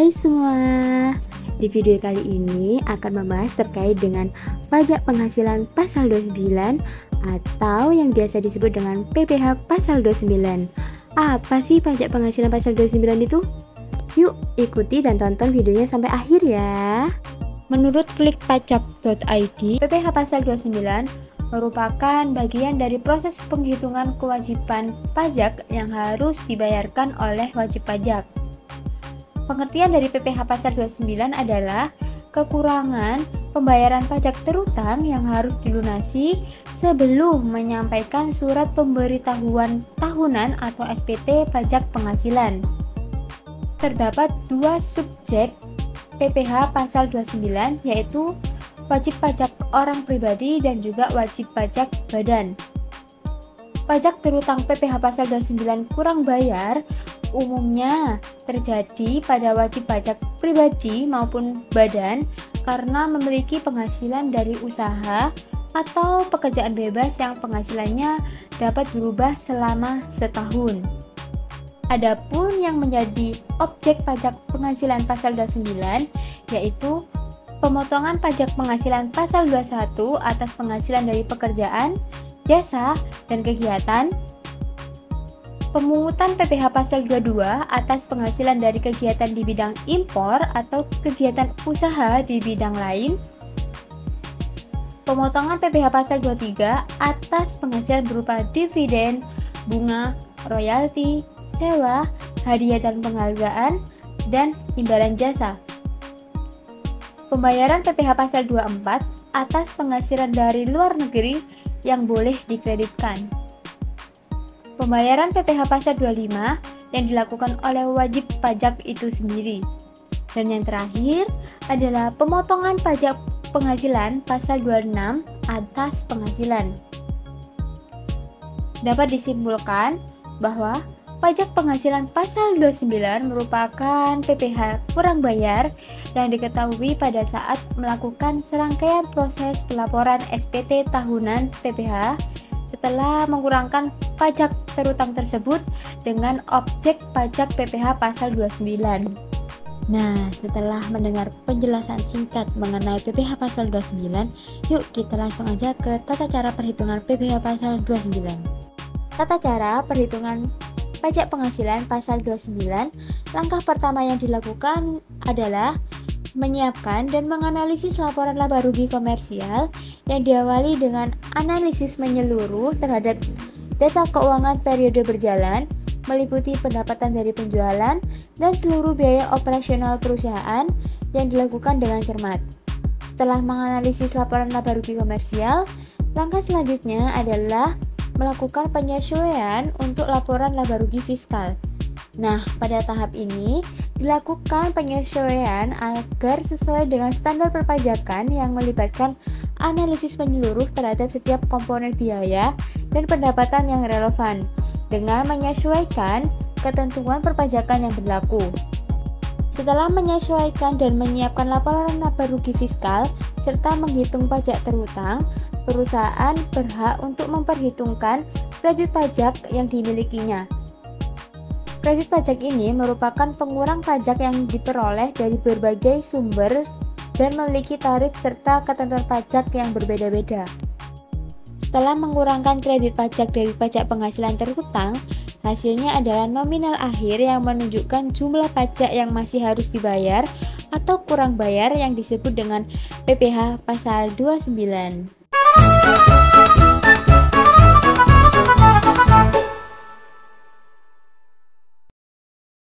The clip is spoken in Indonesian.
Hai semua, di video kali ini akan membahas terkait dengan pajak penghasilan pasal 29 atau yang biasa disebut dengan PPh pasal 29. Apa sih pajak penghasilan pasal 29 itu? Yuk ikuti dan tonton videonya sampai akhir ya. Menurut klikpajak.id, PPh pasal 29 merupakan bagian dari proses penghitungan kewajiban pajak yang harus dibayarkan oleh wajib pajak. Pengertian dari PPh pasal 29 adalah kekurangan pembayaran pajak terutang yang harus dilunasi sebelum menyampaikan surat pemberitahuan tahunan atau SPT pajak penghasilan. Terdapat dua subjek PPh pasal 29, yaitu wajib pajak orang pribadi dan juga wajib pajak badan. Pajak terutang PPh pasal 29 kurang bayar umumnya terjadi pada wajib pajak pribadi maupun badan karena memiliki penghasilan dari usaha atau pekerjaan bebas yang penghasilannya dapat berubah selama setahun. Adapun yang menjadi objek pajak penghasilan pasal 29 yaitu pemotongan pajak penghasilan pasal 21 atas penghasilan dari pekerjaan, jasa, dan kegiatan, pemungutan PPh pasal 22 atas penghasilan dari kegiatan di bidang impor atau kegiatan usaha di bidang lain, pemotongan PPh pasal 23 atas penghasilan berupa dividen, bunga, royalti, sewa, hadiah dan penghargaan, dan imbalan jasa. Pembayaran PPh pasal 24 atas penghasilan dari luar negeri yang boleh dikreditkan. Pembayaran PPh pasal 25 yang dilakukan oleh wajib pajak itu sendiri. Dan yang terakhir adalah pemotongan pajak penghasilan pasal 26 atas penghasilan. Dapat disimpulkan bahwa pajak penghasilan pasal 29 merupakan PPh kurang bayar yang diketahui pada saat melakukan serangkaian proses pelaporan SPT tahunan PPh setelah mengurangkan pajak terutang tersebut dengan objek pajak PPh pasal 29. Nah, setelah mendengar penjelasan singkat mengenai PPh pasal 29, yuk kita langsung aja ke tata cara perhitungan PPh pasal 29. Tata cara perhitungan pajak penghasilan pasal 29, langkah pertama yang dilakukan adalah menyiapkan dan menganalisis laporan laba rugi komersial yang diawali dengan analisis menyeluruh terhadap data keuangan periode berjalan, meliputi pendapatan dari penjualan dan seluruh biaya operasional perusahaan yang dilakukan dengan cermat. Setelah menganalisis laporan laba rugi komersial, langkah selanjutnya adalah melakukan penyesuaian untuk laporan laba rugi fiskal. Nah, pada tahap ini dilakukan penyesuaian agar sesuai dengan standar perpajakan yang melibatkan analisis menyeluruh terhadap setiap komponen biaya dan pendapatan yang relevan dengan menyesuaikan ketentuan perpajakan yang berlaku. Setelah menyesuaikan dan menyiapkan laporan laba rugi fiskal serta menghitung pajak terutang, perusahaan berhak untuk memperhitungkan kredit pajak yang dimilikinya. Kredit pajak ini merupakan pengurang pajak yang diperoleh dari berbagai sumber dan memiliki tarif serta ketentuan pajak yang berbeda-beda. Setelah mengurangkan kredit pajak dari pajak penghasilan terutang, hasilnya adalah nominal akhir yang menunjukkan jumlah pajak yang masih harus dibayar atau kurang bayar yang disebut dengan PPh pasal 29.